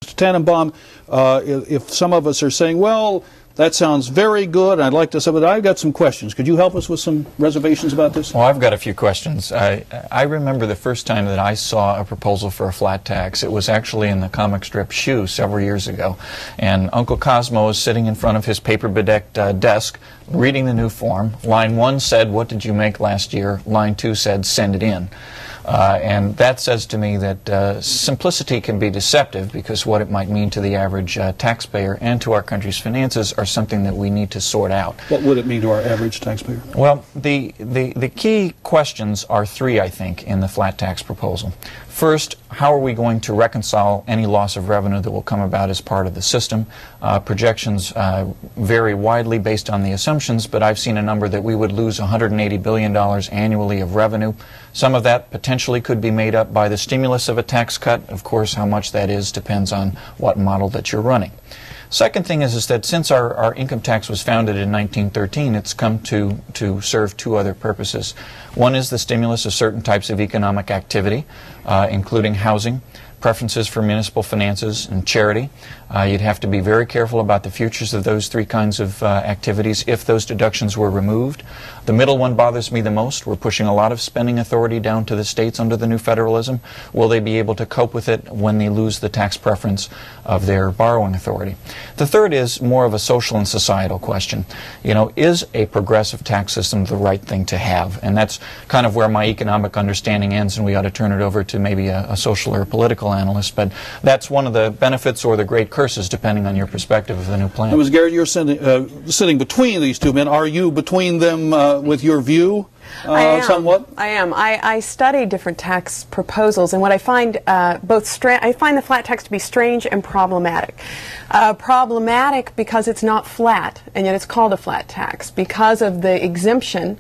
Tannenbaum, if some of us are saying, well, that sounds very good, I'd like to say, but I've got some questions. Could you help us with some reservations about this? Well, I've got a few questions. I remember the first time that I saw a proposal for a flat tax. It was actually in the comic strip Shoe several years ago. And Uncle Cosmo was sitting in front of his paper-bedecked desk reading the new form. Line 1 said, "What did you make last year?" Line 2 said, "Send it in." And that says to me that simplicity can be deceptive, because what it might mean to the average taxpayer and to our country's finances are something that we need to sort out. What would it mean to our average taxpayer? Well, the key questions are three, I think, in the flat tax proposal. First, how are we going to reconcile any loss of revenue that will come about as part of the system? Projections vary widely based on the assumptions, but I've seen a number that we would lose $180 billion annually of revenue. Some of that potentially could be made up by the stimulus of a tax cut. Of course, how much that is depends on what model that you're running. Second thing is that since our income tax was founded in 1913, it's come to serve two other purposes. One is the stimulus of certain types of economic activity, including housing, preferences for municipal finances, and charity. You'd have to be very careful about the futures of those three kinds of activities if those deductions were removed. The middle one bothers me the most. We're pushing a lot of spending authority down to the states under the new federalism. Will they be able to cope with it when they lose the tax preference of their borrowing authority? The third is more of a social and societal question. You know, is a progressive tax system the right thing to have? And that's kind of where my economic understanding ends, and we ought to turn it over to maybe a social or a political analyst. But that's one of the benefits or the great curses, depending on your perspective of the new plan. Now, Ms. Garrett, you're sitting between these two men. Are you between them with your view? Somewhat? I am. I study different tax proposals, and what I find I find the flat tax to be strange and problematic. Problematic because it's not flat, and yet it's called a flat tax because of the exemption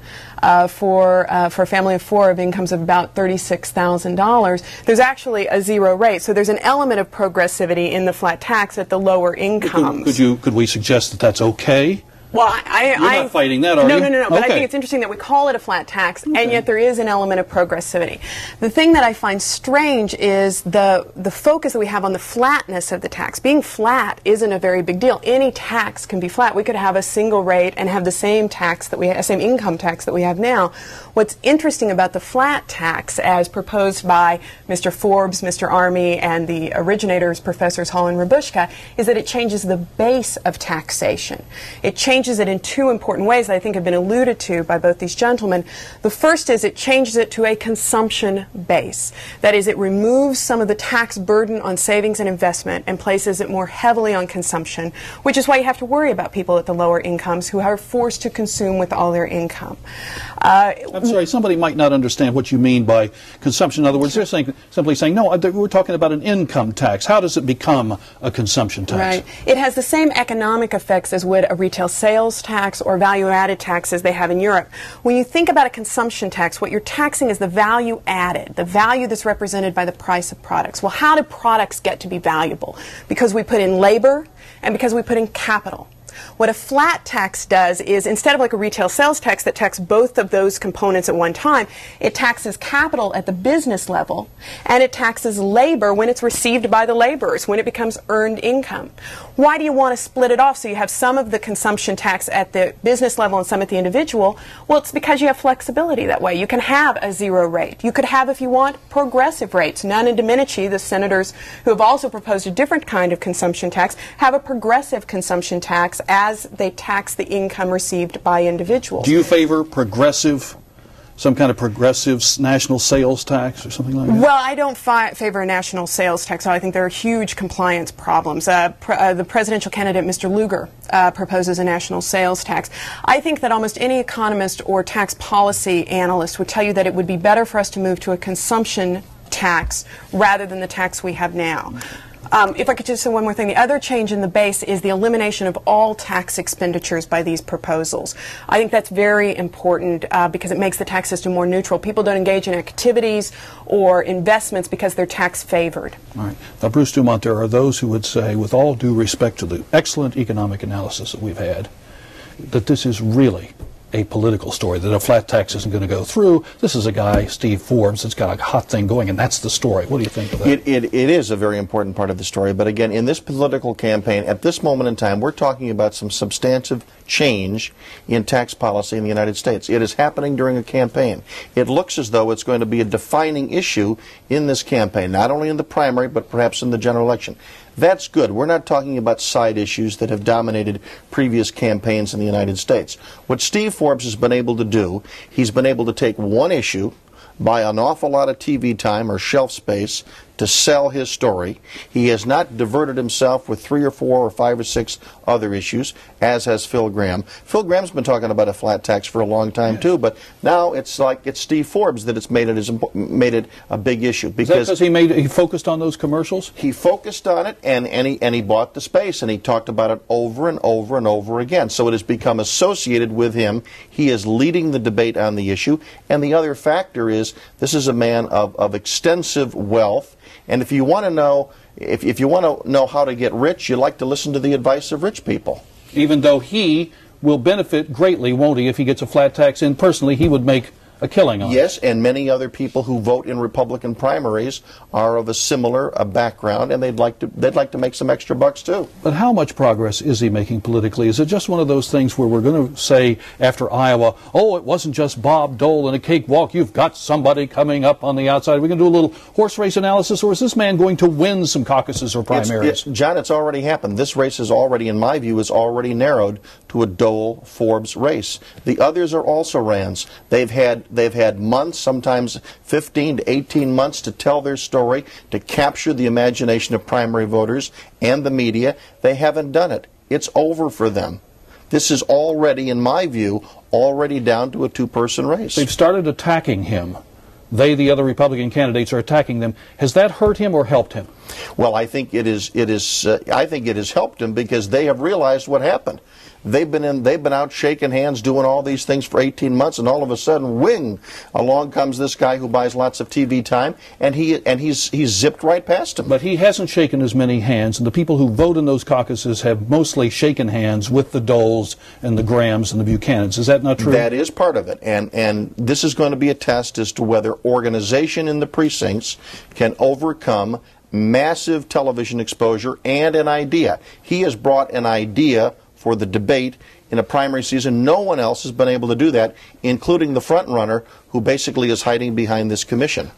for a family of four of incomes of about $36,000. There's actually a zero rate, so there's an element of progressivity in the flat tax at the lower incomes. Could we suggest that that's okay? Well, you're not fighting that, are you? No. But okay. I think it's interesting that we call it a flat tax, and yet there is an element of progressivity. The thing that I find strange is the focus that we have on the flatness of the tax. Being flat isn't a very big deal. Any tax can be flat. We could have a single rate and have the same tax that same income tax that we have now. What's interesting about the flat tax, as proposed by Mr. Forbes, Mr. Army, and the originators, Professors Hall and Rabushka, is that it changes the base of taxation. It changes it in two important ways that I think have been alluded to by both these gentlemen. The first is it changes it to a consumption base. That is, it removes some of the tax burden on savings and investment and places it more heavily on consumption, which is why you have to worry about people at the lower incomes who are forced to consume with all their income. I'm sorry, somebody might not understand what you mean by consumption. In other words, they're simply saying, no, we're talking about an income tax. How does it become a consumption tax? Right. It has the same economic effects as would a retail sales tax or value-added taxes they have in Europe. When you think about a consumption tax, what you're taxing is the value added, the value that's represented by the price of products. Well, how do products get to be valuable? Because we put in labor and because we put in capital. What a flat tax does is, instead of like a retail sales tax that taxes both of those components at one time, it taxes capital at the business level, and it taxes labor when it's received by the laborers, when it becomes earned income. Why do you want to split it off so you have some of the consumption tax at the business level and some at the individual? Well, it's because you have flexibility that way. You can have a zero rate. You could have, if you want, progressive rates. Nunn and Domenici, the senators who have also proposed a different kind of consumption tax, have a progressive consumption tax as they tax the income received by individuals. Do you favor progressive, some kind of progressive national sales tax or something like that? Well, I don't favor a national sales tax. I think there are huge compliance problems. The presidential candidate, Mr. Lugar, proposes a national sales tax. I think that almost any economist or tax policy analyst would tell you that it would be better for us to move to a consumption tax rather than the tax we have now. If I could just say one more thing, the other change in the base is the elimination of all tax expenditures by these proposals. I think that's very important because it makes the tax system more neutral. People don't engage in activities or investments because they're tax favored. All right. Now, Bruce Dumont, there are those who would say, with all due respect to the excellent economic analysis that we've had, that this is really a political story, that a flat tax isn't going to go through. This is a guy, Steve Forbes, that's got a hot thing going, and that's the story. What do you think of that? It is a very important part of the story, but again, in this political campaign, at this moment in time, we're talking about some substantive change in tax policy in the United States. It is happening during a campaign. It looks as though it's going to be a defining issue in this campaign, not only in the primary, but perhaps in the general election. That's good. We're not talking about side issues that have dominated previous campaigns in the United States. What Steve Forbes has been able to do, he's been able to take one issue, buy an awful lot of TV time or shelf space to sell his story. He has not diverted himself with 3 or 4 or 5 or 6 other issues, as has Phil Gramm. Phil Gramm's been talking about a flat tax for a long time too, but now it's like it's Steve Forbes that it's made it a big issue. Because is that because he focused on those commercials? He focused on it, and he bought the space, and he talked about it over and over and over again. So it has become associated with him. He is leading the debate on the issue, and the other factor is this is a man of extensive wealth. And if you want to know, if you want to know how to get rich, you like to listen to the advice of rich people. Even though he will benefit greatly, won't he, if he gets a flat tax in personally, he would make a killing on it. Yes, and many other people who vote in Republican primaries are of a similar background, and they'd like to make some extra bucks too. But how much progress is he making politically? Is it just one of those things where we're going to say after Iowa, oh, it wasn't just Bob Dole and a cakewalk, you've got somebody coming up on the outside. We're going to do a little horse race analysis, or is this man going to win some caucuses or primaries? John, it's already happened. This race is already, in my view, is already narrowed to a Dole-Forbes race. The others are also Rands. They've had months, sometimes 15 to 18 months, to tell their story, to capture the imagination of primary voters and the media. They haven't done it. It's over for them. This is already, in my view, already down to a two-person race. They've started attacking him. They, the other Republican candidates, are attacking them. Has that hurt him or helped him? Well, I think it has helped him, because they have realized what happened. They've been out shaking hands, doing all these things for 18 months, and all of a sudden, wing, along comes this guy who buys lots of TV time, and he's zipped right past him. But he hasn't shaken as many hands, and the people who vote in those caucuses have mostly shaken hands with the Doles and the Grahams and the Buchanans. Is that not true? That is part of it, and this is going to be a test as to whether organization in the precincts can overcome massive television exposure and an idea. He has brought an idea for the debate in a primary season. No one else has been able to do that, including the front runner, who basically is hiding behind this commission.